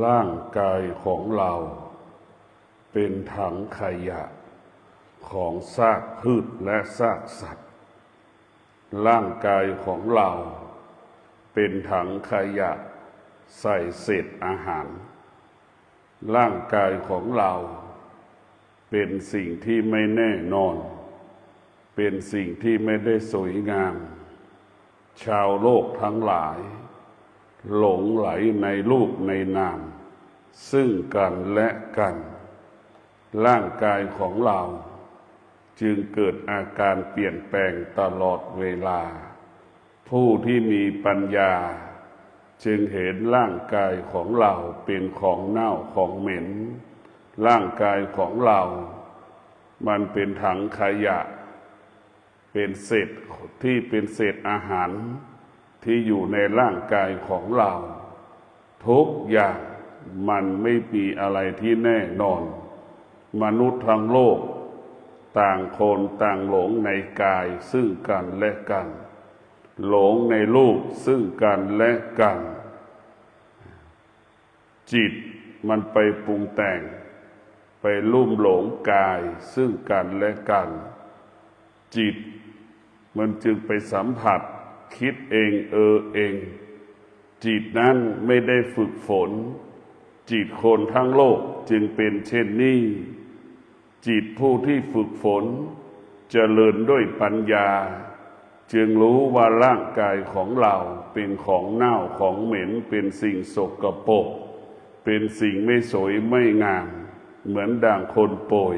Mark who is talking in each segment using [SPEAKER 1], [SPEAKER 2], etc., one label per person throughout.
[SPEAKER 1] ร่างกายของเราเป็นถังขยะของซากพืชและซากสัตว์ร่างกายของเราเป็นถังขยะใส่เศษอาหารร่างกายของเราเป็นสิ่งที่ไม่แน่นอนเป็นสิ่งที่ไม่ได้สวยงามชาวโลกทั้งหลายหลงไหลในรูปในนามซึ่งกันและกันร่างกายของเราจึงเกิดอาการเปลี่ยนแปลงตลอดเวลาผู้ที่มีปัญญาจึงเห็นร่างกายของเราเป็นของเน่าของเหม็นร่างกายของเรามันเป็นถังขยะเป็นเศษที่เป็นเศษอาหารที่อยู่ในร่างกายของเราทุกอย่างมันไม่มีอะไรที่แน่นอนมนุษย์ทั้งโลกต่างคนต่างหลงในกายซึ่งกันและกันหลงในรูปซึ่งกันและกันจิตมันไปปรุงแต่งไปลุ่มหลงกายซึ่งกันและกันจิตมันจึงไปสัมผัสคิดเองเองจิตนั้นไม่ได้ฝึกฝนจิตคนทั้งโลกจึงเป็นเช่นนี้จิตผู้ที่ฝึกฝนเจริญด้วยปัญญาจึงรู้ว่าร่างกายของเราเป็นของเน่าของเหม็นเป็นสิ่งสกปรกเป็นสิ่งไม่สวยไม่งามเหมือนด่างคนป่วย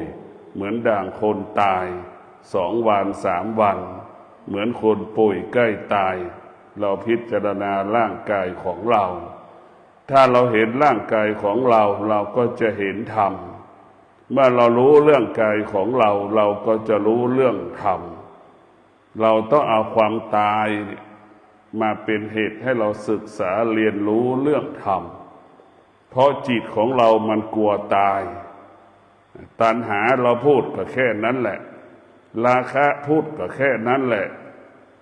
[SPEAKER 1] เหมือนด่างคนตาย2 วัน3 วันเหมือนคนป่วยใกล้ตายเราพิจารณาร่างกายของเราถ้าเราเห็นร่างกายของเราเราก็จะเห็นธรรมเมื่อเรารู้เรื่องกายของเราเราก็จะรู้เรื่องธรรมเราต้องเอาความตายมาเป็นเหตุให้เราศึกษาเรียนรู้เรื่องธรรมเพราะจิตของเรามันกลัวตายตัณหาเราพูดก็แค่นั้นแหละราคะพูดก็แค่นั้นแหละ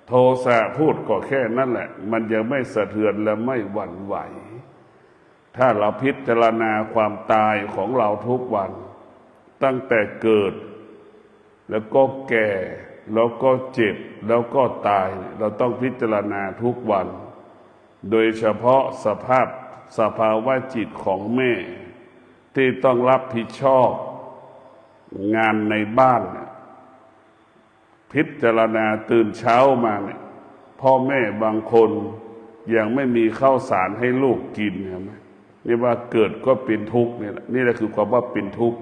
[SPEAKER 1] โทสะพูดก็แค่นั้นแหละมันยังไม่สะเทือนและไม่หวั่นไหวถ้าเราพิจารณาความตายของเราทุกวันตั้งแต่เกิดแล้วก็แก่แล้วก็เจ็บแล้วก็ตายเราต้องพิจารณาทุกวันโดยเฉพาะสภาวะจิตของแม่ที่ต้องรับผิดชอบงานในบ้านพิจารณาตื่นเช้ามาเนี่ยพ่อแม่บางคนยังไม่มีข้าวสารให้ลูกกินเห็นไหมนี่ว่าเกิดก็เป็นทุกข์เนี่ยนี่แหละคือความว่าเป็นทุกข์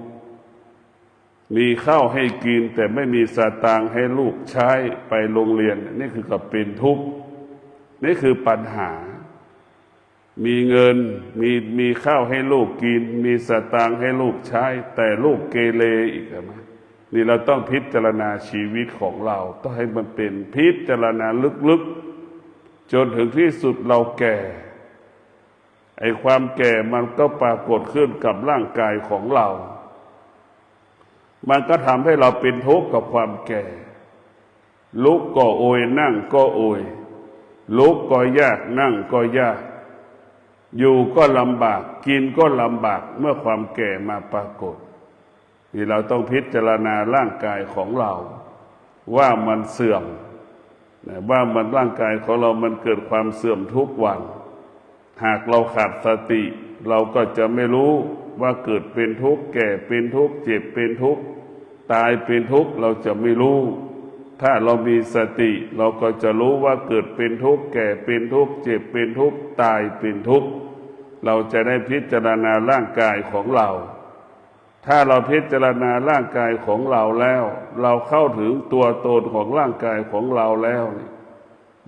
[SPEAKER 1] มีข้าวให้กินแต่ไม่มีสตางค์ให้ลูกใช้ไปโรงเรียนนี่คือกับเป็นทุกข์นี่คือปัญหามีเงินมีข้าวให้ลูกกินมีสตางค์ให้ลูกใช้แต่ลูกเกเรอีกใช่ไหมนี่เราต้องพิจารณาชีวิตของเราต้องให้มันเป็นพิจารณาลึกๆจนถึงที่สุดเราแก่ไอ้ความแก่มันก็ปรากฏขึ้นกับร่างกายของเรามันก็ทำให้เราเป็นทุกข์กับความแก่ลุกก็โอยนั่งก็โอยลุกก็ยากนั่งก็ยากอยู่ก็ลำบากกินก็ลำบากเมื่อความแก่มาปรากฏนี่เราต้องพิจารณาร่างกายของเราว่ามันเสื่อมว่ามันร่างกายของเรามันเกิดความเสื่อมทุกวันหากเราขาดสติเราก็จะไม่รู้ว่าเกิดเป็นทุกข์แก่เป็นทุกข์เจ็บเป็นทุกข์ตายเป็นทุกข์เราจะไม่รู้ถ้าเรามีสติเราก็จะรู้ว่าเกิดเป็นทุกข์แก่เป็นทุกข์เจ็บเป็นทุกข์ตายเป็นทุกข์เราจะได้พิจารณาร่างกายของเราถ้าเราพิจารณาร่างกายของเราแล้วเราเข้าถึงตัวตนของร่างกายของเราแล้ว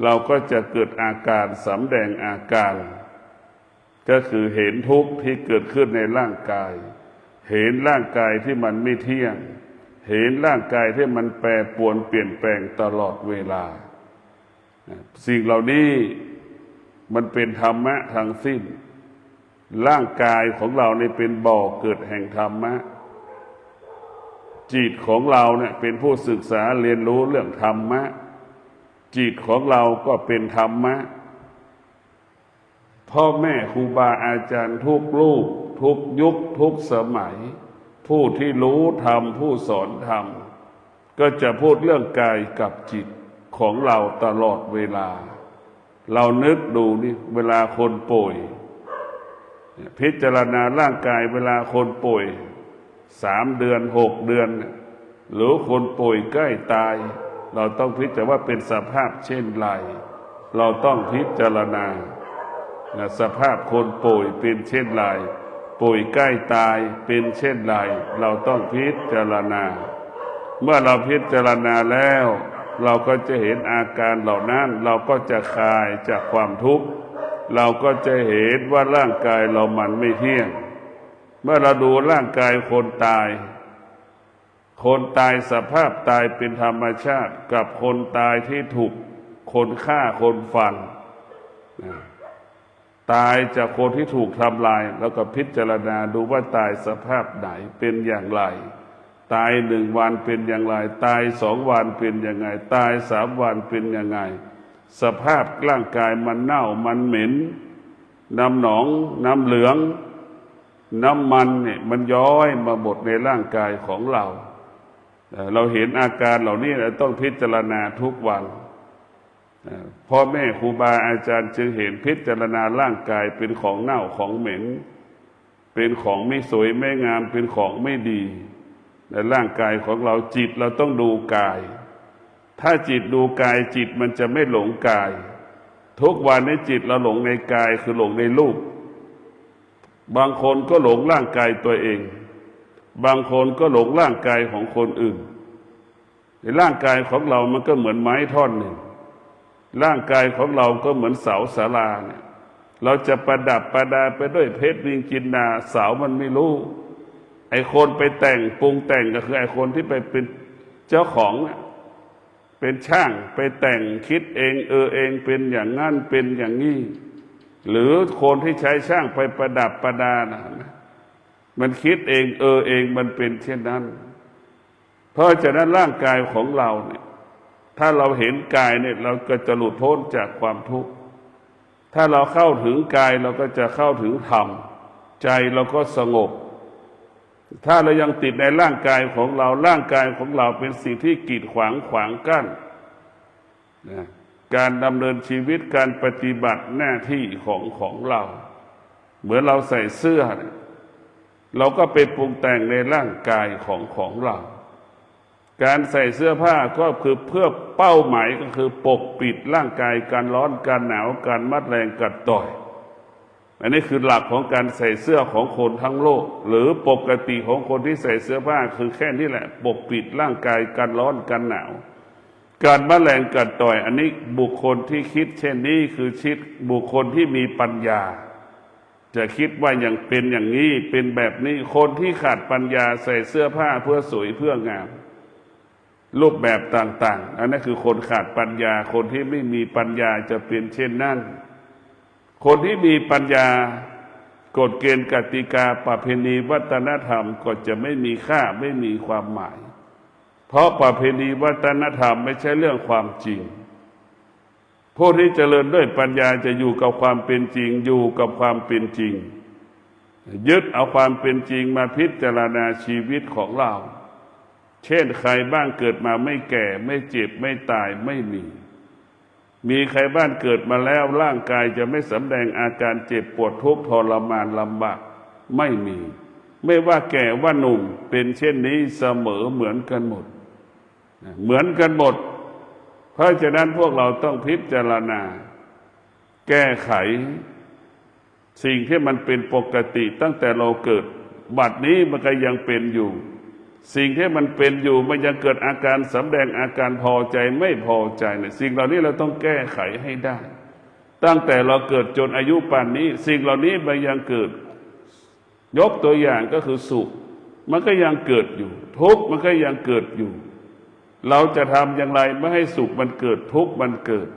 [SPEAKER 1] เราก็จะเกิดอาการสำแดงอาการก็คือเห็นทุกข์ที่เกิดขึ้นในร่างกายเห็นร่างกายที่มันไม่เที่ยงเห็นร่างกายที่มันแปรปรวนเปลี่ยนแปลงตลอดเวลาสิ่งเหล่านี้มันเป็นธรรมะทั้งสิ้นร่างกายของเราเนี่ยเป็นบ่อเกิดแห่งธรรมะจิตของเราเนี่ยเป็นผู้ศึกษาเรียนรู้เรื่องธรรมะจิตของเราก็เป็นธรรมะพ พ่อแม่ครูบาอาจารย์ทุกรูปทุกยุคทุกสมัยผู้ที่รู้ธรรมผู้สอนธรรมก็จะพูดเรื่องกายกับจิตของเราตลอดเวลาเรานึกดูนี่เวลาคนป่วยพิจารณาร่างกายเวลาคนป่วย3 เดือน6 เดือนหรือคนป่วยใกล้ตายเราต้องพิจารณาว่าเป็นสภาพเช่นไรเราต้องพิจารณาสภาพคนป่วยเป็นเช่นไรป่วยใกล้ตายเป็นเช่นไรเราต้องพิจารณาเมื่อเราพิจารณาแล้วเราก็จะเห็นอาการเหล่านั้นเราก็จะคลายจากความทุกข์เราก็จะเห็นว่าร่างกายเรามันไม่เที่ยงเมื่อเราดูร่างกายคนตายสภาพตายเป็นธรรมชาติกับคนตายที่ถูกคนฆ่าคนฟันตายจากคนที่ถูกทำลายแล้วก็พิจารณาดูว่าตายสภาพไหนเป็นอย่างไรตาย1 วันเป็นอย่างไรตาย2 วันเป็นยังไงตาย3 วันเป็นยังไงสภาพร่างกายมันเน่ามันเหม็นน้ำหนองน้ำเหลืองน้ำมันเนี่ยมันย้อยมาหมดในร่างกายของเราเห็นอาการเหล่านี้เราต้องพิจารณาทุกวันพ่อแม่ครูบาอาจารย์จึงเห็นพิจารณาร่างกายเป็นของเน่าของเหม็นเป็นของไม่สวยไม่งามเป็นของไม่ดีในร่างกายของเราจิตเราต้องดูกายถ้าจิตดูกายจิตมันจะไม่หลงกายทุกวันนี้จิตเราหลงในกายคือหลงในรูปบางคนก็หลงร่างกายตัวเองบางคนก็หลงร่างกายของคนอื่นในร่างกายของเรามันก็เหมือนไม้ท่อนหนึ่งร่างกายของเราก็เหมือนเสาศาลาเนี่ยเราจะประดับประดาไปด้วยเพชรนินจินดาเสามันไม่รู้ไอ้คนไปแต่งปรุงแต่งก็คือไอ้คนที่ไปเป็นเจ้าของเป็นช่างไปแต่งคิดเองเองเป็นอย่างนั้นเป็นอย่างนี้หรือคนที่ใช้ช่างไปประดับประดานะมันคิดเองเองมันเป็นเช่นนั้นเพราะฉะนั้นร่างกายของเราเนี่ยถ้าเราเห็นกายเนี่ยเราก็จะหลุดพ้นจากความทุกข์ถ้าเราเข้าถึงกายเราก็จะเข้าถึงธรรมใจเราก็สงบถ้าเรายังติดในร่างกายของเราร่างกายของเราเป็นสิ่งที่กีดขวางกั้นการดำเนินชีวิตการปฏิบัติหน้าที่ของเราเหมือนเราใส่เสื้อเราก็ไปปรุงแต่งในร่างกายของเราการใส่เสื้อผ้าก็คือเพื่อเป้าหมายก็คือปกปิดร่างกายการร้อนการหนาวการมัดแรงกัดต่อยอันนี้คือหลักของการใส่เสื้อของคนทั้งโลกหรือปกติของคนที่ใส่เสื้อผ้าคือแค่นี้แหละปกปิดร่างกายการร้อนการหนาวการมัดแรงกัดต่อยอันนี้บุคคลที่คิดเช่นนี้คือบุคคลที่มีปัญญาจะคิดว่าอย่างเป็นอย่างนี้เป็นแบบนี้คนที่ขาดปัญญาใส่เสื้อผ้าเพื่อสวยเพื่องามรูปแบบต่างๆอันนั้นคือคนขาดปัญญาคนที่ไม่มีปัญญาจะเป็นเช่นนั้นคนที่มีปัญญากฎเกณฑ์กติกาประเพณีวัฒนธรรมก็จะไม่มีค่าไม่มีความหมายเพราะประเพณีวัฒนธรรมไม่ใช่เรื่องความจริงผู้ที่เจริญด้วยปัญญาจะอยู่กับความเป็นจริงอยู่กับความเป็นจริงยึดเอาความเป็นจริงมาพิจารณาชีวิตของเราเช่นใครบ้างเกิดมาไม่แก่ไม่เจ็บไม่ตายไม่มีใครบ้างเกิดมาแล้วร่างกายจะไม่สำแดงอาการเจ็บปวดทุกข์ทรมานลำบากไม่มีไม่ว่าแก่ว่าหนุ่มเป็นเช่นนี้เสมอเหมือนกันหมดเหมือนกันหมดเพราะฉะนั้นพวกเราต้องพิจารณาแก้ไขสิ่งที่มันเป็นปกติตั้งแต่เราเกิดบัดนี้มันก็ยังเป็นอยู่สิ่งที่มันเป็นอยู่มันยังเกิดอาการสำแดงอาการพอใจไม่พอใจเนี่ยสิ่งเหล่านี้เราต้องแก้ไขให้ได้ตั้งแต่เราเกิดจนอายุป่านนี้สิ่งเหล่านี้มันยังเกิดยกตัวอย่างก็คือสุขมันก็ยังเกิดอยู่ทุกข์มันก็ยังเกิดอยู่เราจะทำอย่างไรไม่ให้สุขมันเกิดทุกข์มันเกิด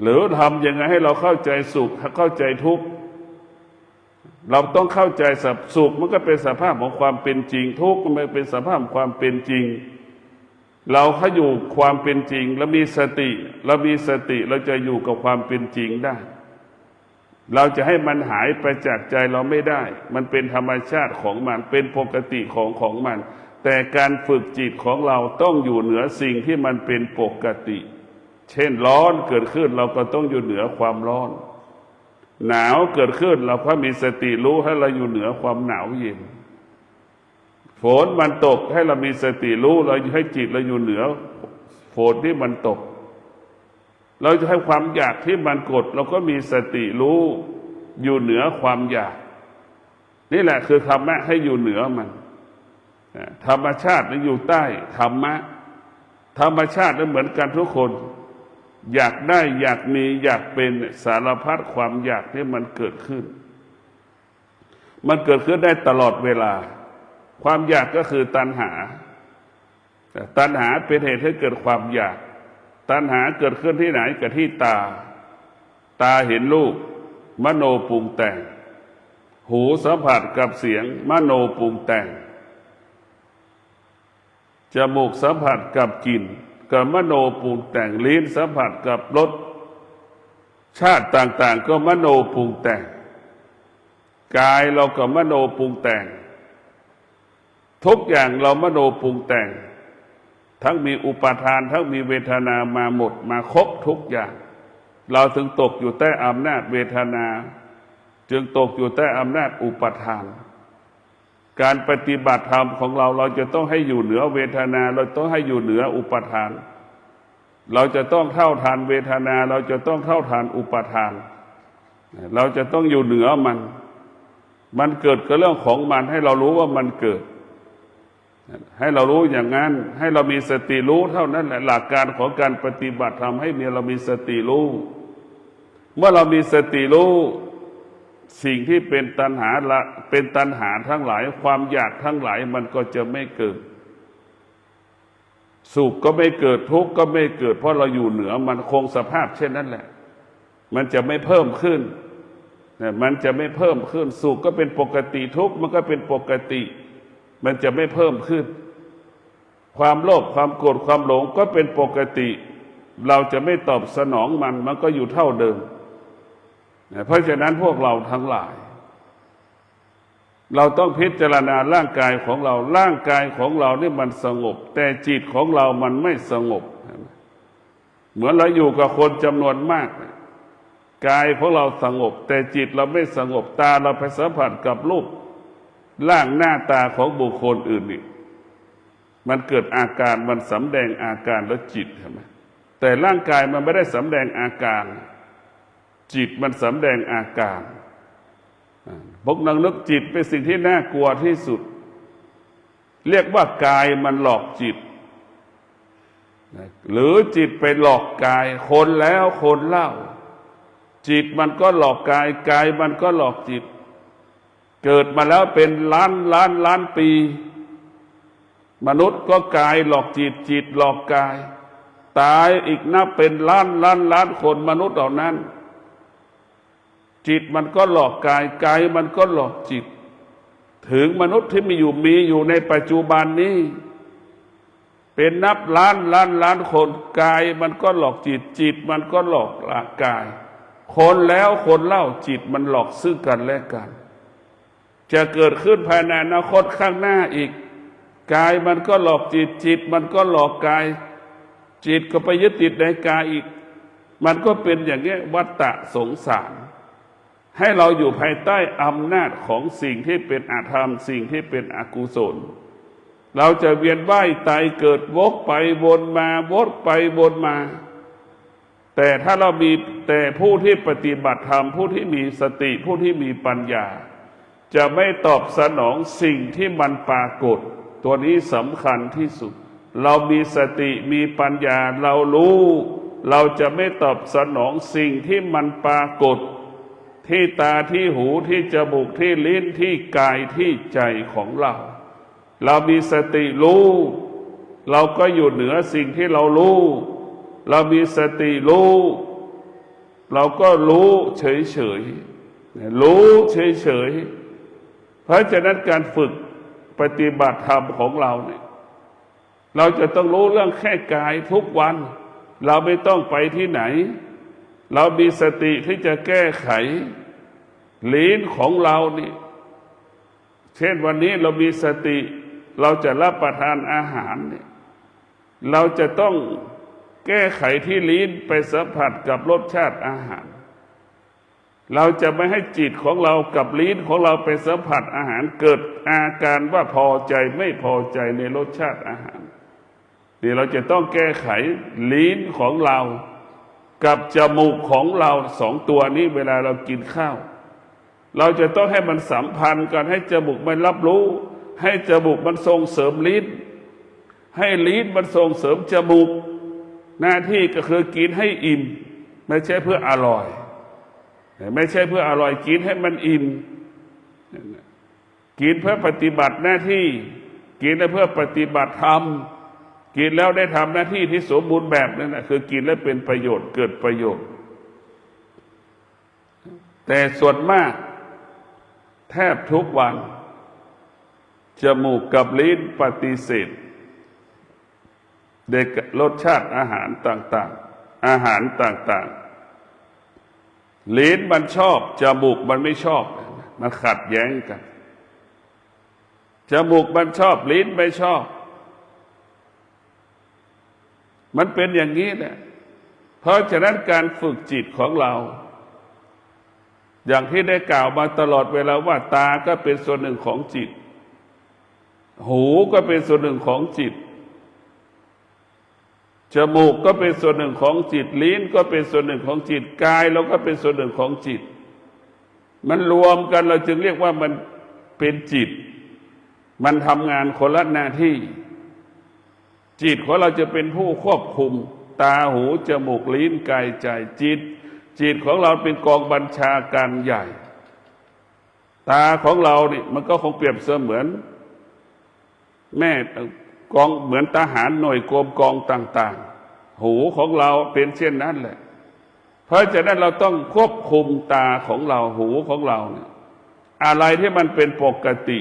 [SPEAKER 1] หรือทำยังไงให้เราเข้าใจสุขเข้าใจทุกข์เราต้องเข้าใจสุขมันก็เป็นสภาพของความเป็นจริงทุกข์มันเป็นสภาพของความเป็นจริงเราเข้าอยู่ความเป็นจริงแล้วมีสติเราจะอยู่กับความเป็นจริงได้ เราจะให้มันหายไปจากใจเราไม่ได้มันเป็นธรรมชาติของมันเป็นปกติของมันแต่การฝึกจิตของเราต้องอยู่เหนือสิ่งที่มันเป็นปกติเช่นร้อนเกิดขึ้นเราก็ต้องอยู่เหนือความร้อนหนาวเกิดขึ้นเราก็มีสติรู้ให้เราอยู่เหนือความหนาวเย็นฝนมันตกให้เรามีสติรู้เราให้จิตเราอยู่เหนือฝนที่มันตกเราจะให้ความอยากที่มันกดเราก็มีสติรู้อยู่เหนือความอยากนี่แหละคือธรรมะให้อยู่เหนือมันธรรมชาตินั้นอยู่ใต้ธรรมะธรรมชาตินั้นเหมือนกันทุกคนอยากได้อยากมีอยากเป็นสารพัดความอยากที่มันเกิดขึ้นมันเกิดขึ้นได้ตลอดเวลาความอยากก็คือตัณหาตัณหาเป็นเหตุให้เกิดความอยากตัณหาเกิดขึ้นที่ไหนกับที่ตาเห็นรูปมโนปรุงแต่งหูสัมผัสกับเสียงมโนปรุงแต่งจมูกสัมผัสกับกลิ่นกับมโนปรุงแต่งลิ้นสัมผัสกับรสชาติต่างๆก็มโนปรุงแต่งกายเราก็มโนปรุงแต่งทุกอย่างเรามโนปรุงแต่งทั้งมีอุปาทานทั้งมีเวทนามาหมดมาครบทุกอย่างเราถึงตกอยู่ใต้อำนาจเวทนาจึงตกอยู่ใต้อำนาจอุปาทานการปฏิบัติธรรมของเราจะต้องให้อยู่เหนือเวทนาเราต้องให้อยู่เหนืออุปาทานเราจะต้องเท่าทานเวทนาเราจะต้องเท่าทานอุปาทานเราจะต้องอยู่เหนือมันเกิดก็เรื่องของมันให้เรารู้ว่ามันเกิดให้เรารู้อย่างนั้นให้เรามีสติรู้เท่านั้นแหละหลักการของการปฏิบัติธรรมให้เรามีสติรู้เมื่อเรามีสติรู้สิ่งที่เป็นตัณหาละเป็นตัณหาทั้งหลายความอยากทั้งหลายมันก็จะไม่เกิดสุขก็ไม่เกิดทุกข์ก็ไม่เกิดเพราะเราอยู่เหนือมันคงสภาพเช่นนั้นแหละมันจะไม่เพิ่มขึ้นมันจะไม่เพิ่มขึ้นสุขก็เป็นปกติทุกข์มันก็เป็นปกติมันจะไม่เพิ่มขึ้นความโลภความโกรธความหลงก็เป็นปกติเราจะไม่ตอบสนองมันก็อยู่เท่าเดิมเพราะฉะนั้นพวกเราทั้งหลายเราต้องพิจารณาร่างกายของเราร่างกายของเรานี่มันสงบแต่จิตของเรามันไม่สงบเหมือนเราอยู่กับคนจำนวนมากกายของเราสงบแต่จิตเราไม่สงบตาเราไปสัมผัสกับรูปร่างหน้าตาของบุคคลอื่นนี่มันเกิดอาการมันสำแดงอาการแล้วจิตใช่ไหมแต่ร่างกายมันไม่ได้สำแดงอาการจิตมันสำแดงอาการพวกนังนึกจิตเป็นสิ่งที่น่ากลัวที่สุดเรียกว่ากายมันหลอกจิตหรือจิตไปหลอกกายคนแล้วคนเล่าจิตมันก็หลอกกายกายมันก็หลอกจิตเกิดมาแล้วเป็นล้านปีมนุษย์ก็กายหลอกจิตจิตหลอกกายตายอีกนับเป็นล้านคนมนุษย์เหล่านั้นจิตมันก็หลอกกายกายมันก็หลอกจิตถึงมนุษย์ที่มีอยู่ในปัจจุบันนี้เป็นนับล้านคนกายมันก็หลอกจิตจิตมันก็หลอกกายคนแล้วคนเล่าจิตมันหลอกซึ่งกันและกันจะเกิดขึ้นภายในอนาคตข้างหน้าอีกกายมันก็หลอกจิตจิตมันก็หลอกกายจิตก็ไปยึดติดในกายอีกมันก็เป็นอย่างนี้วัฏฏะสงสารให้เราอยู่ภายใต้อำนาจของสิ่งที่เป็นอธรรมสิ่งที่เป็นอกุศลเราจะเวียนว่ายตายเกิดวกไปวนมาวกไปวนมาแต่ถ้าเรามีแต่ผู้ที่ปฏิบัติธรรมผู้ที่มีสติผู้ที่มีปัญญาจะไม่ตอบสนองสิ่งที่มันปรากฏตัวนี้สำคัญที่สุดเรามีสติมีปัญญาเรารู้เราจะไม่ตอบสนองสิ่งที่มันปรากฏที่ตาที่หูที่จมูกที่ลิ้นที่กายที่ใจของเราเรามีสติรู้เราก็อยู่เหนือสิ่งที่เรารู้เรามีสติรู้เราก็รู้เฉยรู้เฉยเพราะฉะนั้นการฝึกปฏิบัติธรรมของเราเนี่ยเราจะต้องรู้เรื่องแค่กายทุกวันเราไม่ต้องไปที่ไหนเรามีสติที่จะแก้ไข ลิ้นของเรานี่เช่นวันนี้เรามีสติเราจะรับประทานอาหารเนี่ยเราจะต้องแก้ไขที่ลิ้นไปสัมผัสกับรสชาติอาหารเราจะไม่ให้จิตของเรากับลิ้นของเราไปสัมผัสอาหารเกิดอาการว่าพอใจไม่พอใจในรสชาติอาหารนี่เราจะต้องแก้ไขลิ้นของเรากับจมูกของเราสองตัวนี้เวลาเรากินข้าวเราจะต้องให้มันสัมพันธ์กันให้จมูกมันรับรู้ให้จมูกมันส่งเสริมลิ้นให้ลิ้นมันส่งเสริมจมูกหน้าที่ก็คือกินให้อิ่มไม่ใช่เพื่ออร่อยไม่ใช่เพื่ออร่อยกินให้มันอิ่มกินเพื่อปฏิบัติหน้าที่กินเพื่อปฏิบัติธรรมกินแล้วได้ทำหน้าที่ที่สมบูรณ์แบบนั่นแหละคือกินแล้วเป็นประโยชน์เกิดประโยชน์แต่ส่วนมากแทบทุกวันจมูกกับลิ้นปฏิเสธเด็กรสชาติอาหารต่างๆอาหารต่างๆลิ้นมันชอบจมูกมันไม่ชอบมันขัดแย้งกันจมูกมันชอบลิ้นไม่ชอบมันเป็นอย่างนี้แหละเพราะฉะนั้นการฝึกจิตของเราอย่างที่ได้กล่าวมาตลอดเวลาว่าตาก็เป็นส่วนหนึ่งของจิตหูก็เป็นส่วนหนึ่งของจิตจมูกก็เป็นส่วนหนึ่งของจิตลิ้นก็เป็นส่วนหนึ่งของจิตกายเราก็เป็นส่วนหนึ่งของจิตมันรวมกันเราจึงเรียกว่ามันเป็นจิตมันทำงานคนละหน้าที่จิตของเราจะเป็นผู้ควบคุมตาหูจมูกลิ้นกายใจจิตของเราเป็นกองบัญชาการใหญ่ตาของเรานี่มันก็คงเปรียบเสมือนแม่กองเหมือนทหารหน่วยกรมกองต่างๆหูของเราเป็นเช่นนั้นแหละเพราะฉะนั้นเราต้องควบคุมตาของเราหูของเราเนี่ยอะไรที่มันเป็นปกติ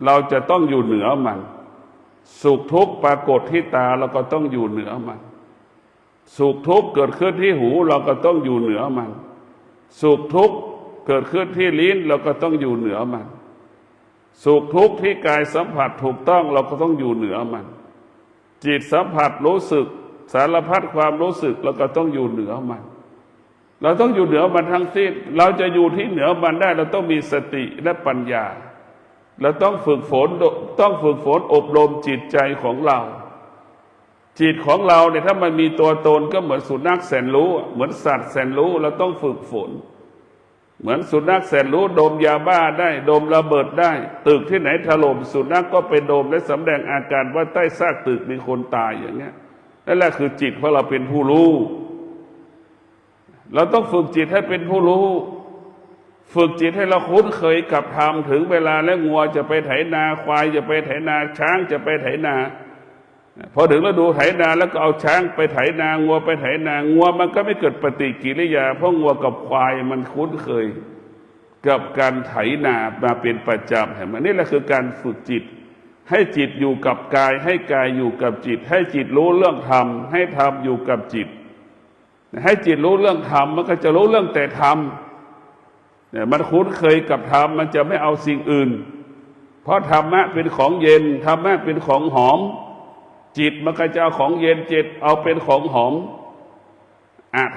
[SPEAKER 1] เราจะต้องอยู่เหนือมันสุขทุกข์ปรากฏที่ตาเราก็ต้องอยู่เหนือมันสุขทุกข์เกิดขึ้นที่หูเราก็ต้องอยู่เหนือมันสุขทุกข์เกิดขึ้นที่ลิ้นเราก็ต้องอยู่เหนือมันสุขทุกข์ที่กายสัมผัสถูกต้องเราก็ต้องอยู่เหนือมันจิตสัมผัสรู้สึกสารพัดความรู้สึกเราก็ต้องอยู่เหนือมันเราต้องอยู่เหนือมันทั้งสิ้นเราจะอยู่ที่เหนือมันได้เราต้องมีสติและปัญญาเราต้องฝึกฝนอบรมจิตใจของเราจิตของเราเนี่ยถ้ามันมีตัวตนก็เหมือนสุนัขแสนรู้เหมือนสัตว์แสนรู้เราต้องฝึกฝนเหมือนสุนัขแสนรู้ดมยาบ้าได้ดมระเบิดได้ตึกที่ไหนถล่มสุนัขก็ไปดมและสำแดงอาการว่าใต้ซากตึกมีคนตายอย่างเงี้ยนั่นแหละคือจิตของเราเป็นผู้รู้เราต้องฝึกจิตให้เป็นผู้รู้ฝึกจิตให้เราคุ้นเคยกับธรรมถึงเวลาแล้วงัวจะไปไถนาควายจะไปไถนาช้างจะไปไถนาพอถึงฤดูไถนาแล้วก็เอาช้างไปไถนางัวไปไถนางัวมันก็ไม่เกิดปฏิกิริยาเพราะงัวกับควายมันคุ้นเคยกับการไถนามาเป็นประจำเห็นไหมนี่แหละคือการฝึกจิตให้จิตอยู่กับกายให้กายอยู่กับจิตให้จิตรู้เรื่องธรรมให้ธรรมอยู่กับจิตให้จิตรู้เรื่องธรรมมันก็จะรู้เรื่องแต่ธรรมเนี่ยมันคุ้นเคยกับธรรมมันจะไม่เอาสิ่งอื่นเพราะธรรมะเป็นของเย็นธรรมะเป็นของหอมจิตมันก็จะเอาของเย็นจิตเอาเป็นของหอม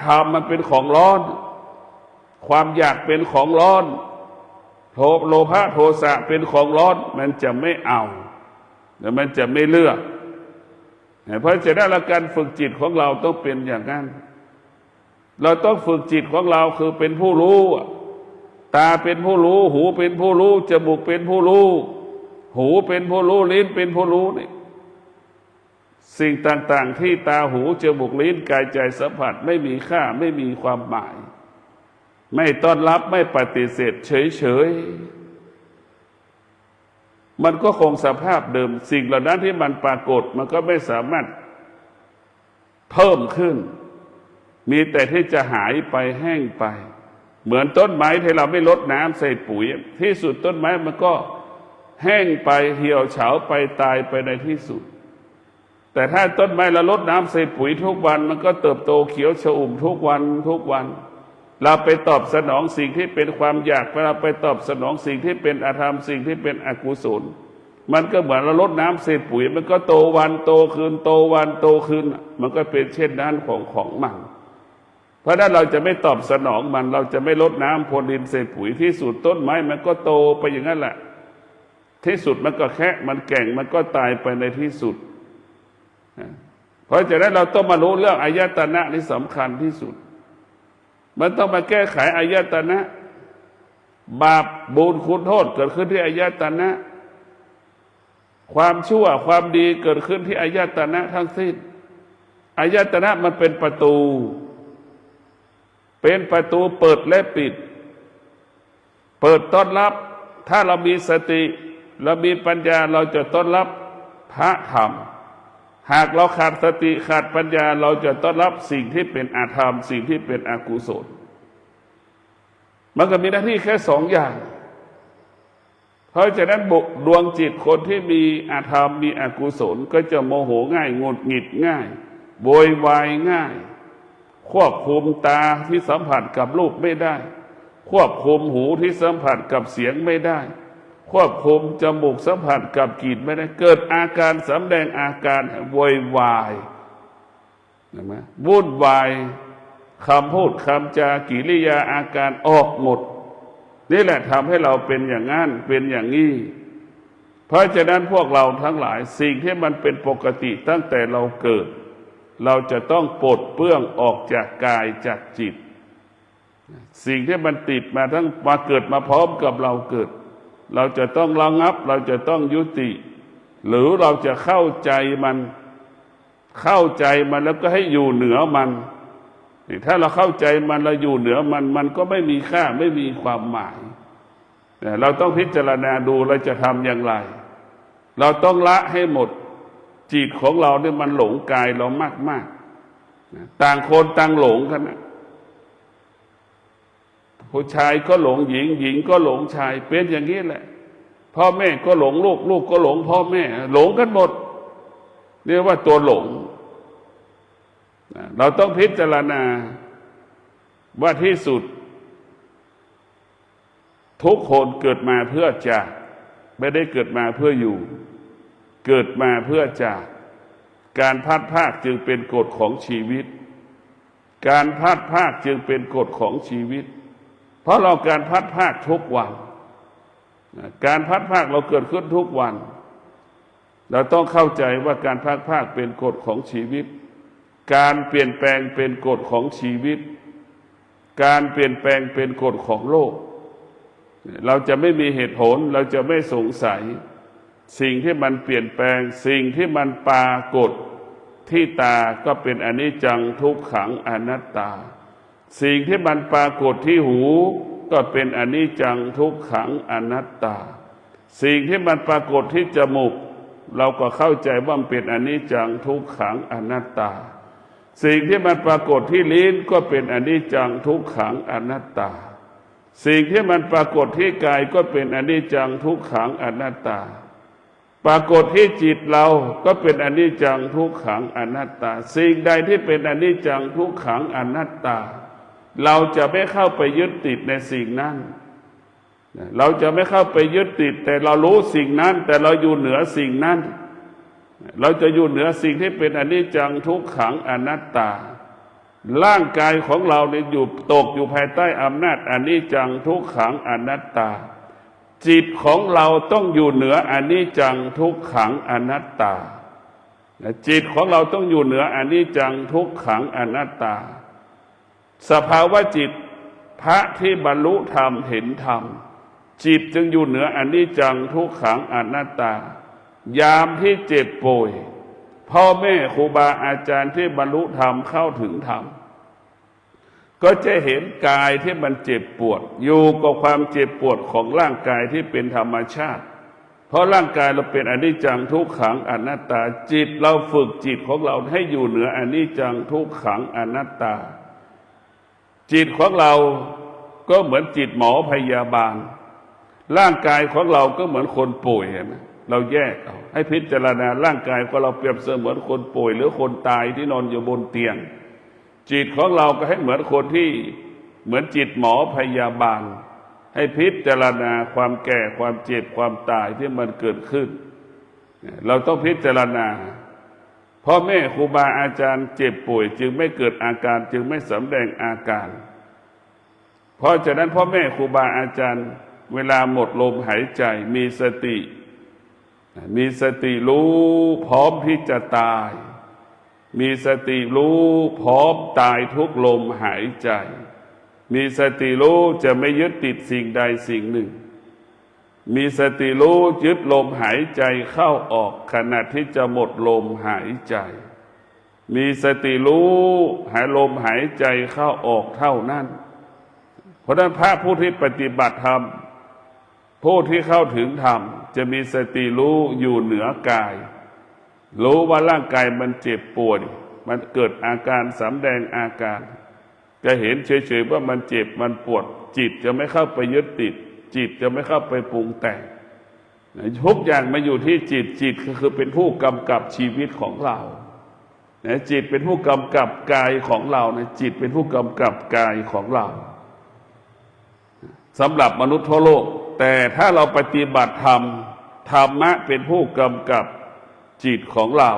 [SPEAKER 1] ธรรมมันเป็นของร้อนความอยากเป็นของร้อนโลภะโทสะเป็นของร้อนมันจะไม่เอาแต่มันจะไม่เลือกเพราะฉะนั้นการฝึกจิตของเราต้องเป็นอย่างนั้นเราต้องฝึกจิตของเราคือเป็นผู้รู้ตาเป็นผู้รู้หูเป็นผู้รู้จมูกเป็นผู้รู้หูเป็นผู้รู้ลิ้นเป็นผู้รู้นี่สิ่งต่างๆที่ตาหูจมูกลิ้นกายใจสัมผัสไม่มีค่าไม่มีความหมายไม่ต้อนรับไม่ปฏิเสธเฉยๆมันก็คงสภาพเดิมสิ่งเหล่านั้นที่มันปรากฏมันก็ไม่สามารถเพิ่มขึ้นมีแต่ที่จะหายไปแห้งไปเหมือนต้นไม้ที่เราไม่ลดน้ำใส่ปุ๋ยที่สุดต้นไม้มันก็แห้งไปเหี่ยวเฉาไปตายไปในที่สุดแต่ถ้าต้นไม้เราลดน้ำใส่ปุ๋ยทุกวันมันก็เติบโตเขียวชอุ่มทุกวัน เราไปตอบสนองสิ่งที่เป็นความอยากเราไปตอบสนองสิ่งที่เป็นอธรรมสิ่งที่เป็นอกุศลมันก็เหมือนเราลดน้ำเศษปุ๋ยมันก็โตวันโตคืนโตวันโตคืนมันก็เป็นเช่นนั้นของมันเพราะนั้นเราจะไม่ตอบสนองมันเราจะไม่ลดน้ำพรวนดินเศษปุ๋ยที่สุดต้นไม้มันก็โตไปอย่างนั้นแหละที่สุดมันก็แค่มันแก่งมันก็ตายไปในที่สุดเพราะฉะนั้นเราต้องมารู้เรื่องอายตนะนี่สำคัญที่สุดมันต้องมาแก้ไขอายตนะบาปบุญคุณโทษเกิดขึ้นที่อายตนะความชั่วความดีเกิดขึ้นที่อายตนะทั้งสิ้นอายตนะมันเป็นประตูเปิดและปิดเปิดต้อนรับถ้าเรามีสติเรามีปัญญาเราจะต้อนรับพระธรรมหากเราขาดสติขาดปัญญาเราจะต้อนรับสิ่งที่เป็นอธรรมสิ่งที่เป็นอกุศลมันก็มีหน้าที่แค่สองอย่างเพราะฉะนั้นดวงจิตคนที่มีอธรรมมีอกุศลก็จะโมโหง่ายหงุดหงิดง่ายโวยวายง่ายควบคุมตาที่สัมผัสกับรูปไม่ได้ควบคุมหูที่สัมผัสกับเสียงไม่ได้ควบคุมจมูกสัมผัสกับกลิ่นไม่ได้เกิดอาการสำแดงอาการโวยวายเห็นไหมวุ่นวายคำพูดคำจากิริยาอาการออกหมดนี่แหละทำให้เราเป็นอย่างนั้นเป็นอย่างนี้เพราะฉะนั้นพวกเราทั้งหลายสิ่งที่มันเป็นปกติตั้งแต่เราเกิดเราจะต้องปลดเปลื้องออกจากกายจากจิตสิ่งที่มันติดมาทั้งมาเกิดมาพร้อมกับเราเกิดเราจะต้องระงับเราจะต้องยุติหรือเราจะเข้าใจมันแล้วก็ให้อยู่เหนือมันถ้าเราเข้าใจมันเราอยู่เหนือมันก็ไม่มีค่าไม่มีความหมายเราต้องพิจารณาดูเราจะทำอย่างไรเราต้องละให้หมดจิตของเราเนี่ยมันหลงกายเรามากต่างคนต่างหลงกันนะผู้ชายก็หลงหญิงหญิงก็หลงชายเป็นอย่างนี้แหละพ่อแม่ก็หลงลูกลูกก็หลงพ่อแม่หลงกันหมดเรียกว่าตัวหลงเราต้องพิจารณาว่าที่สุดทุกคนเกิดมาเพื่อจากไม่ได้เกิดมาเพื่ออยู่เกิดมาเพื่อจากการพัดพรากจึงเป็นกฎของชีวิตการพัดพรากจึงเป็นกฎของชีวิตเพราะเราการพัดพรากทุกวันการพัดพรากเราเกิดขึ้นทุกวันเราต้องเข้าใจว่าการพัดพรากเป็นกฎของชีวิตการเปลี่ยนแปลงเป็นกฎของชีวิตการเปลี่ยนแปลงเป็นกฎของโลกเราจะไม่มีเหตุผลเราจะไม่สงสัยสิ่งที่มันเปลี่ยนแปลงสิ่งที่มันปรากฏที่ตาก็เป็นอนิจจังทุกขังอนัตตาสิ่งที่มันปรากฏที่หูก็เป็นอนิจจังทุกขังอนัตตาสิ่งที่มันปรากฏที่จมูกเราก็เข้าใจว่ามันเป็นอนิจจังทุกขังอนัตตาสิ่งที่มันปรากฏที่ลิ้นก็เป็นอนิจจังทุกขังอนัตตาสิ่งที่มันปรากฏที่กายก็เป็นอนิจจังทุกขังอนัตตาปรากฏที่จิตเราก็เป็นอนิจจังทุกขังอนัตตาสิ่งใดที่เป็นอนิจจังทุกขังอนัตตาเราจะไม่เข้าไปยึดติดในสิ่งนั้นเราจะไม่เข้าไปยึดติดแต่เรารู้สิ่งนั้นแต่เราอยู่เหนือสิ่งนั้นเราจะอยู่เหนือสิ่งที่เป็นอนิจจังทุกขังอนัตตาร่างกายของเราเนี่ยอยู่ตกอยู่ภายใต้อำนาจอนิจจังทุกขังอนัตตาจิตของเราต้องอยู่เหนืออนิจจังทุกขังอนัตตาจิตของเราต้องอยู่เหนืออนิจจังทุกขังอนัตตาสภาวะจิตพระที่บรรลุธรรมเห็นธรรมจิตจึงอยู่เหนืออนิจจังทุกขังอนัตตายามที่เจ็บป่วยพ่อแม่ครูบาอาจารย์ที่บรรลุธรรมเข้าถึงธรรมก็จะเห็นกายที่มันเจ็บปวดอยู่กับความเจ็บปวดของร่างกายที่เป็นธรรมชาติเพราะร่างกายเราเป็นอนิจจังทุกขังอนัตตาจิตเราฝึกจิตของเราให้อยู่เหนืออนิจจังทุกขังอนัตตาจิตของเราก็เหมือนจิตหมอพยาบาลร่างกายของเราก็เหมือนคนป่วยเห็นไหมเราแยกเอาให้พิจารณาร่างกายของเราเปรียบเสมือนคนป่วยหรือคนตายที่นอนอยู่บนเตียงจิตของเราก็ให้เหมือนคนที่ เหมือนจิตหมอพยาบาลให้พิจารณาความแก่ความเจ็บความตายที่มันเกิดขึ้นเราต้องพิจารณาพ่อแม่ครูบาอาจารย์เจ็บป่วยจึงไม่เกิดอาการจึงไม่สำแดงอาการเพราะฉะนั้นพ่อแม่ครูบาอาจารย์เวลาหมดลมหายใจมีสติรู้พร้อมที่จะตายมีสติรู้พร้อมตายทุกลมหายใจมีสติรู้จะไม่ยึดติดสิ่งใดสิ่งหนึ่งมีสติรู้ยึดลมหายใจเข้าออกขณะที่จะหมดลมหายใจมีสติรู้หายลมหายใจเข้าออกเท่านั้นเพราะฉะนั้นพระผู้ที่ปฏิบัติธรรมผู้ที่เข้าถึงธรรมจะมีสติรู้อยู่เหนือกายรู้ว่าร่างกายมันเจ็บปวดมันเกิดอาการสำแดงอาการจะเห็นเฉยๆว่ามันเจ็บมันปวดจิตจะไม่เข้าไปยึดติดจิตจะไม่เข้าไปปรุงแต่งทุกอย่างมาอยู่ที่จิตก็คือเป็นผู้กำกับชีวิตของเราจิตเป็นผู้กำกับกายของเราจิตเป็นผู้กำกับกายของเราสำหรับมนุษย์ทั่วโลกแต่ถ้าเราปฏิบัติธรรมธรรมะเป็นผู้กำกับจิตของเรา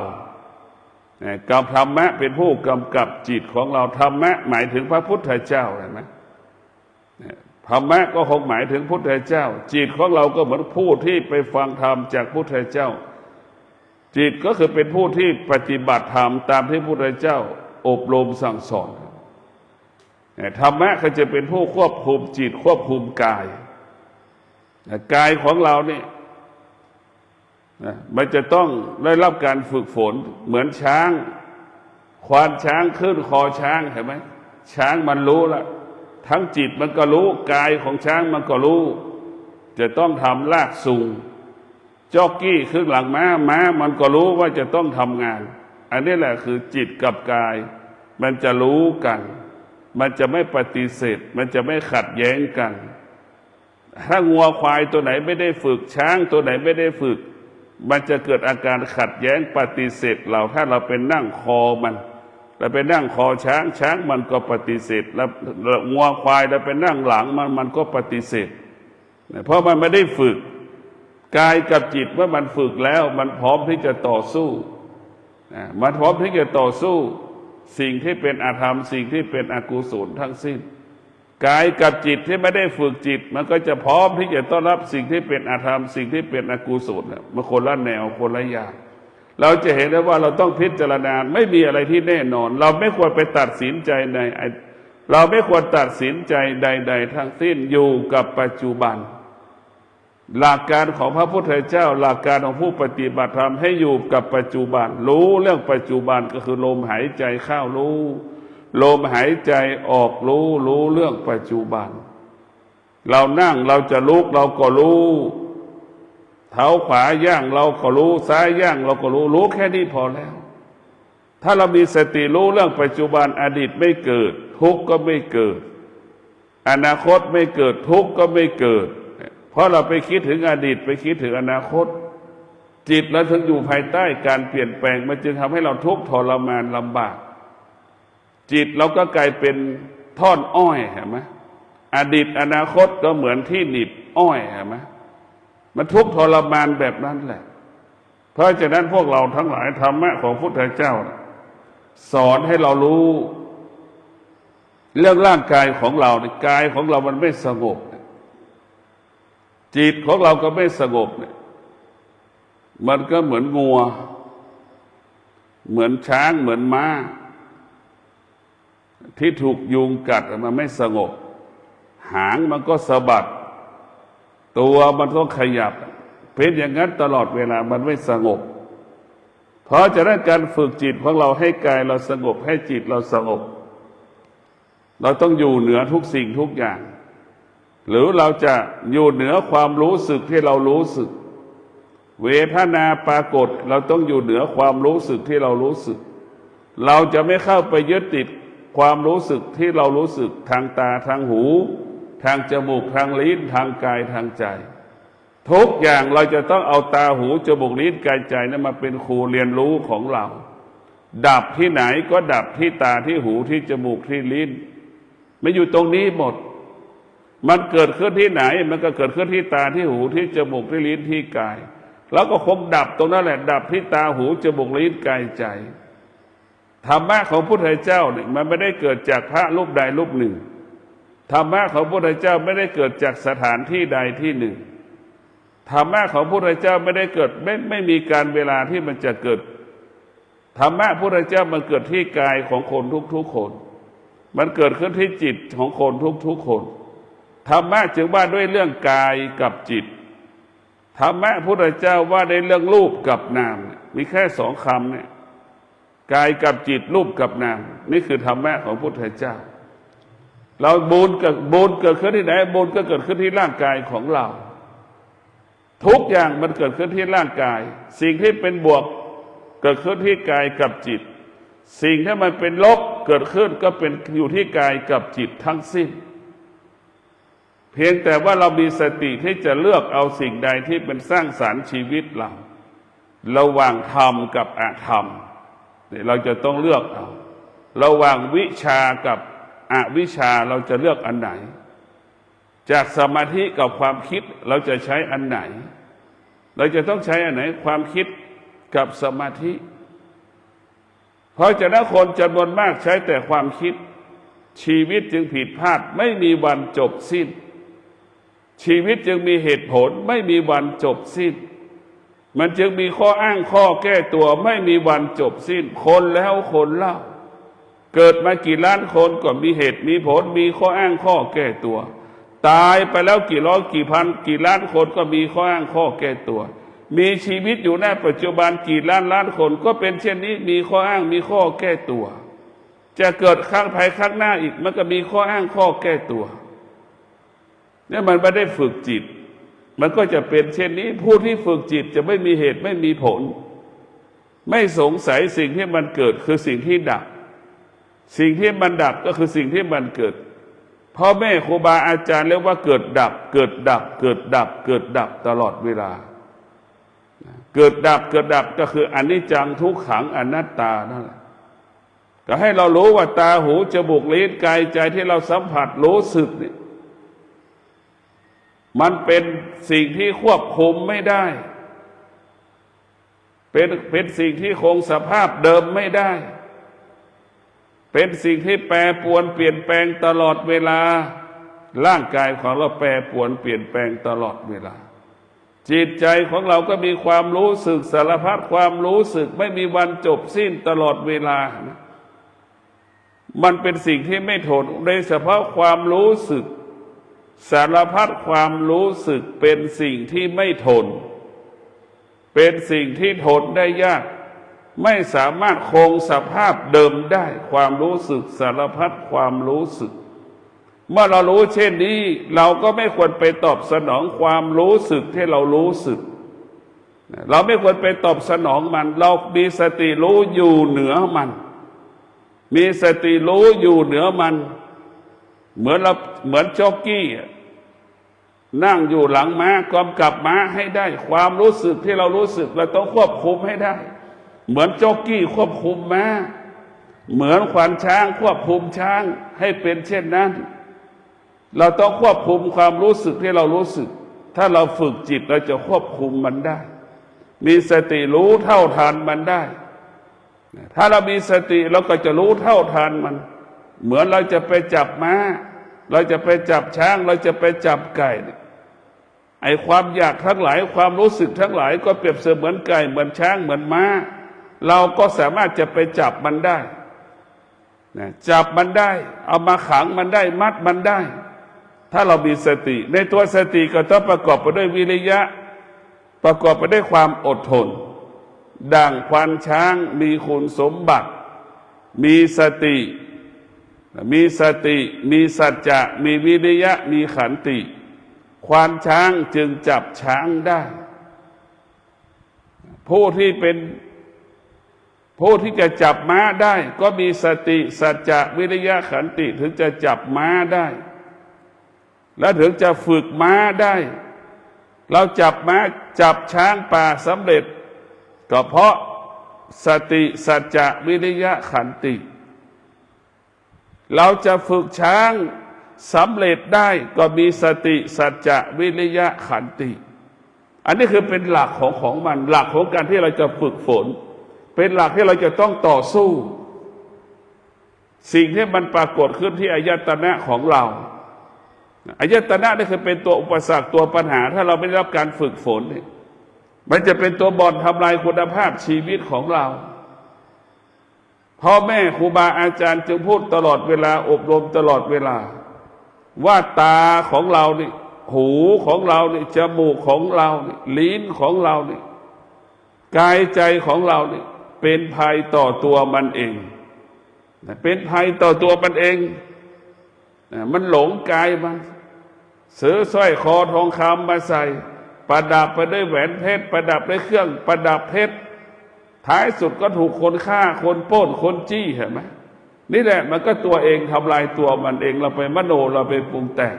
[SPEAKER 1] ธรรมะเป็นผู้กำกับจิตของเราธรรมะหมายถึงพระพุทธเจ้าเห็นไหมธรรมะก็คงหมายถึงพุทธเจ้าจิตของเราก็เหมือนผู้ที่ไปฟังธรรมจากพุทธเจ้าจิตก็คือเป็นผู้ที่ปฏิบัติธรรมตามที่พุทธเจ้าอบรมสั่งสอนธรรมะก็จะเป็นผู้ควบคุมจิตควบคุมกายกายของเราเนี่ยมันจะต้องได้รับการฝึกฝนเหมือนช้างควานช้างขึ้นคอช้างเห็นไหมช้างมันรู้ละทั้งจิตมันก็รู้กายของช้างมันก็รู้จะต้องทำลากสูงจ็อกกี้ขึ้นหลังม้ามันก็รู้ว่าจะต้องทำงานอันนี้แหละคือจิตกับกายมันจะรู้กันมันจะไม่ปฏิเสธมันจะไม่ขัดแย้งกันถ้างัวควายตัวไหนไม่ได้ฝึกช้างตัวไหนไม่ได้ฝึกมันจะเกิดอาการขัดแย้งปฏิเสธเราถ้าเราเป็นนั่งคอมันเราไปนั่งคอช้างมันก็ปฏิเสธแล้วงัวควายเราไปนั่งหลังมันก็ปฏิเสธเพราะมันไม่ได้ฝึกกายกับจิตเมื่อมันฝึกแล้วมันพร้อมที่จะต่อสู้มันพร้อมที่จะต่อสู้สิ่งที่เป็นอธรรมสิ่งที่เป็นอกุศลทั้งสิ้นกายกับจิตที่ไม่ได้ฝึกจิตมันก็จะพร้อมที่จะต้อนรับสิ่งที่เป็นอธรรมสิ่งที่เป็นอกุศลมันคนละแนวคนละอย่างเราจะเห็นได้ว่าเราต้องพิจารณาไม่มีอะไรที่แน่นอนเราไม่ควรไปตัดสินใจในเราไม่ควรตัดสินใจใดๆทั้งสิ้นอยู่กับปัจจุบันหลักการของพระพุทธเจ้าหลักการของผู้ปฏิบัติธรรมให้อยู่กับปัจจุบันรู้เรื่องปัจจุบันก็คือลมหายใจเข้ารู้ลมหายใจออกรู้เรื่องปัจจุบันเรานั่งเราจะลุกเราก็รู้เท้าขวาย่างเราก็รู้ซ้ายย่างเราก็รู้แค่นี้พอแล้วถ้าเรามีสติรู้เรื่องปัจจุบันอดีตไม่เกิดทุกข์ก็ไม่เกิดอนาคตไม่เกิดทุกข์ก็ไม่เกิดเพราะเราไปคิดถึงอดีตไปคิดถึงอนาคตจิตเราถึงอยู่ภายใต้การเปลี่ยนแปลงมันจึงทำให้เราทุกข์ทรมานลำบากจิตเราก็กลายเป็นท่อนอ้อยเห็นไหมอดีตอนาคตก็เหมือนที่หนีบอ้อยเห็นไหมมันทุกข์ทรมานแบบนั้นแหละเพราะฉะนั้นพวกเราทั้งหลายธรรมะของพุทธเจ้าสอนให้เรารู้เรื่องร่างกายของเรากายของเรามันไม่สงบจิตของเราก็ไม่สงบมันก็เหมือนงัวเหมือนช้างเหมือนม้าที่ถูกยุงกัดมันไม่สงบหางมันก็สะบัดตัวมันก็ขยับเป็นอย่างนั้นตลอดเวลามันไม่สงบเพราะฉะนั้นการฝึกจิตของเราให้กายเราสงบให้จิตเราสงบเราต้องอยู่เหนือทุกสิ่งทุกอย่างหรือเราจะอยู่เหนือความรู้สึกที่เรารู้สึกเวทนาปรากฏเราต้องอยู่เหนือความรู้สึกที่เรารู้สึกเราจะไม่เข้าไปยึดติดความรู้สึกที่เรารู้สึกทางตาทางหูทางจมูกทางลิ้นทางกายทางใจทุกอย่างเราจะต้องเอาตาหูจมูกลิ้นกายใจนั้นมาเป็นครูเรียนรู้ของเราดับที่ไหนก็ดับที่ตาที่หูที่จมูกที่ลิ้น มันอยู่ตรงนี้หมดมันเกิดขึ้นที่ไหนมันก็เกิดขึ้นที่ตาที่หูที่จมูกที่ลิ้นที่กายแล้วก็คงดับตรงนั้นแหละดับที่ตาหูจมูกลิ้นกายใจธรรมะของพระพุทธเจ้าเนี่ยมันไม่ได้เกิดจากพระรูปใดรูปหนึ่งธรรมะของพระพุทธเจ้าไม่ได้เกิดจากสถานที่ใดที่หนึ่งธรรมะของพระพุทธเจ้าไม่ได้เกิดไม่มีการเวลาที่มันจะเกิดธรรมะพระพุทธเจ้ามันเกิดที่กายของคนทุกๆคนมันเกิดขึ้นที่จิตของคนทุกๆคนธรรมะจึงว่าด้วยเรื่องกายกับจิตธรรมะพระพุทธเจ้าว่าในเรื่องรูปกับนามมีแค่สองคำเนี่ยกายกับจิตรูปกับนามนี่คือธรรมะของพระพุทธเจ้าเราบุญเกิดขึ้นที่ไหนบุญก็เกิดขึ้นที่ร่างกายของเราทุกอย่างมันเกิดขึ้นที่ร่างกายสิ่งที่เป็นบวกเกิดขึ้นที่กายกับจิตสิ่งที่มันเป็นลบเกิดขึ้นก็เป็นอยู่ที่กายกับจิตทั้งสิ้นเพียงแต่ว่าเรามีสติที่จะเลือกเอาสิ่งใดที่เป็นสร้างสรรค์ชีวิตเราระหว่างธรรมกับอธรรมเราจะต้องเลือกเอาระหว่างวิชากับอวิชาเราจะเลือกอันไหนจากสมาธิกับความคิดเราจะใช้อันไหนเราจะต้องใช้อันไหนความคิดกับสมาธิเพราะฉะนั้นคนจำนวนมากใช้แต่ความคิดชีวิตจึงผิดพลาดไม่มีวันจบสิ้นชีวิตจึงมีเหตุผลไม่มีวันจบสิ้นมันจึงมีข้ออ้างข้อแก้ตัวไม่มีวันจบสิ้นคนแล้วคนเล่าเกิดมากี่ล้านคนก็มีเหตุมีผลมีข้ออ้างข้อแก้ตัวตายไปแล้วกี่ร้อยกี่พันกี่ล้านคนก็มีข้ออ้างข้อแก้ตัวมีชีวิตอยู่ในปัจจุบันกี่ล้านคนก็เป็นเช่นนี้มีข้ออ้างมีข้อแก้ตัวจะเกิดครั้งภายข้างหน้าอีกมันก็มีข้ออ้างข้อแก้ตัวเนี่ยมันไม่ได้ฝึกจิตมันก็จะเป็นเช่นนี้ผู้ที่ฝึกจิตจะไม่มีเหตุไม่มีผลไม่สงสัยสิ่งที่มันเกิดคือสิ่งที่ดับสิ่งที่มันดับก็คือสิ่งที่มันเกิดพ่อแม่ครูบาอาจารย์เรียกว่าเกิดดับเกิดดับเกิดดับเกิดดับตลอดเวลาเกิดดับเกิดดับก็คืออนิจจังทุกขังอนัตตานั่นแหละก็ให้เรารู้ว่าตาหูจมูกลิ้นกายใจที่เราสัมผัสรู้สึกเนี่ยมันเป็นสิ่งที่ควบคุมไม่ได้เป็นสิ่งที่คงสภาพเดิมไม่ได้เป็นสิ่งที่แปรปรวนเปลี่ยนแปลงตลอดเวลาร่างกายของเราแปรปรวนเปลี่ยนแปลงตลอดเวลาจิตใจของเราก็มีความรู้สึกสารพัดความรู้สึกไม่มีวันจบสิ้นตลอดเวลามันเป็นสิ่งที่ไม่ทนโดยเฉพาะความรู้สึกสารพัดความรู้สึกเป็นสิ่งที่ไม่ทนเป็นสิ่งที่ทนได้ยากไม่สามารถคงสภาพเดิมได้ความรู้สึกสารพัดความรู้สึกเมื่อเรารู้เช่นนี้เราก็ไม่ควรไปตอบสนองความรู้สึกที่เรารู้สึกเราไม่ควรไปตอบสนองมันเรามีสติรู้อยู่เหนือมันมีสติรู้อยู่เหนือมันเหมือนจ็อกกี้นั่งอยู่หลังม้ากำกับม้าให้ได้ความรู้สึกที่เรารู้สึกเราต้องควบคุมให้ได้เหมือนจ็อกกี้ควบคุมม้าเหมือนขวานช้างควบคุมช้างให้เป็นเช่นนั้นเราต้องควบคุมความรู้สึกที่เรารู้สึกถ้าเราฝึกจิตเราจะควบคุมมันได้มีสติรู้เท่าทันมันได้ถ้าเรามีสติเราก็จะรู้เท่าทันมันเหมือนเราจะไปจับม้าเราจะไปจับช้างเราจะไปจับไก่ไอ้ความอยากทั้งหลายความรู้สึกทั้งหลายก็เปรียบเสมือนไก่เหมือนช้างเหมือนม้าเราก็สามารถจะไปจับมันได้จับมันได้เอามาขังมันได้มัดมันได้ถ้าเรามีสติในตัวสติก็ต้องประกอบไปด้วยวิริยะประกอบไปด้วยความอดทนดั่งควานช้างมีคุณสมบัติมีสติมีสัจจะมีวิริยะมีขันติควานช้างจึงจับช้างได้ผู้ที่จะจับม้าได้ก็มีสติสัจจะวิริยะขันติถึงจะจับม้าได้และถึงจะฝึกม้าได้เราจับม้าจับช้างป่าสำเร็จก็เพราะสติสัจจะวิริยะขันติ เราจะฝึกช้างสำเร็จได้ก็มีสติสัจจะวิริยะขันติอันนี้คือเป็นหลักของมันหลักของการที่เราจะฝึกฝนเป็นหลักที่เราจะต้องต่อสู้สิ่งที่มันปรากฏขึ้นที่อายตนะของเราอายตนะนี่คือเป็นตัวอุปสรรคตัวปัญหาถ้าเราไม่ได้รับการฝึกฝนมันจะเป็นตัวบ่อนทำลายคุณภาพชีวิตของเราพ่อแม่ครูบาอาจารย์จึงพูดตลอดเวลาอบรมตลอดเวลาว่าตาของเรานี่หูของเรานี่จมูกของเรานี่ลิ้นของเรานี่กายใจของเรานี่เป็นภัยต่อตัวมันเองเป็นภัยต่อตัวมันเองมันหลงกายมันซื้อสร้อยคอทองคำมาใส่ประดับไปด้วยแหวนเพชรประดับด้วยเครื่องประดับเพชรท้ายสุดก็ถูกคนฆ่าคนปล้นคนจี้เห็นไหมนี่แหละมันก็ตัวเองทำลายตัวมันเองเราไปมโนเราไปปรุงแต่ง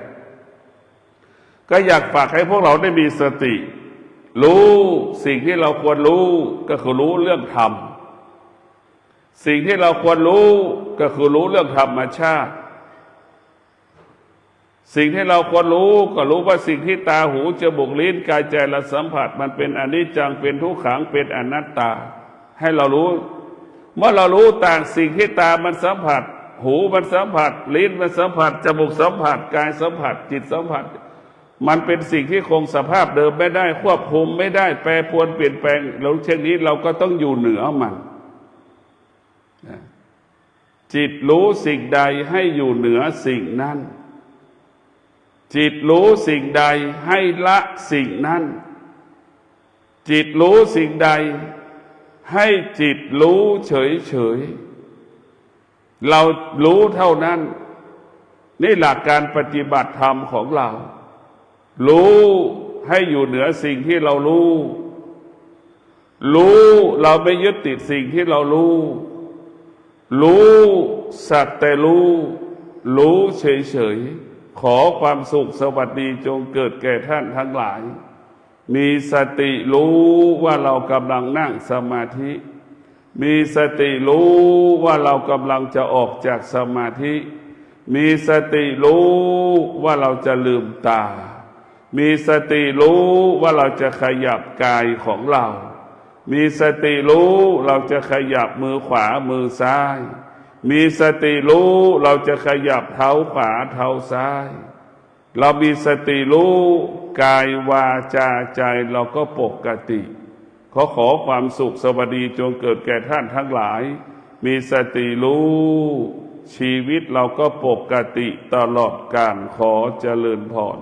[SPEAKER 1] ก็อยากฝากให้พวกเราได้มีสติรู้สิ่งที่เราควรรู้ก็คือรู้เรื่องธรรมสิ่งที่เราควรรู้ก็คือรู้เรื่องธรรมชาติสิ่งที่เราควรรู้ก็รู้ว่าสิ่งที่ตาหูจมูกลิ้นกายใจเราสัมผัสมันเป็นอนิจจังเป็นทุกขังเป็นอนัตตาให้เรารู้เมื่อเรารู้ต่างสิ่งที่ตามันสัมผัสหูมันสัมผัสลิ้นมันสัมผัสจมูกสัมผัสกายสัมผัสจิตสัมผัสมันเป็นสิ่งที่คงสภาพเดิมไม่ได้ควบคุมไม่ได้แปรปรวนเปลี่ยนแปลงแล้วเช่นนี้เราก็ต้องอยู่เหนือมันจิตรู้สิ่งใดให้อยู่เหนือสิ่งนั้นจิตรู้สิ่งใดให้ละสิ่งนั้นจิตรู้สิ่งใดให้จิตรู้เฉยๆเรารู้เท่านั้นนี่หลักการปฏิบัติธรรมของเรารู้ให้อยู่เหนือสิ่งที่เรารู้เราไม่ยึดติดสิ่งที่เรารู้สักแต่รู้เฉยๆขอความสุขสวัสดีจงเกิดแก่ท่านทั้งหลายมีสติรู้ว่าเรากำลังนั่งสมาธิมีสติรู้ว่าเรากำลังจะออกจากสมาธิมีสติรู้ว่าเราจะลืมตามีสติรู้ว่าเราจะขยับกายของเรามีสติรู้เราจะขยับมือขวามือซ้ายมีสติรู้เราจะขยับเท้าขวาเท้าซ้ายเรามีสติรู้กายวาจาใจเราก็ปกติขอความสุขสวัสดีจงเกิดแก่ท่านทั้งหลายมีสติรู้ชีวิตเราก็ปกติตลอดกาลขอเจริญพร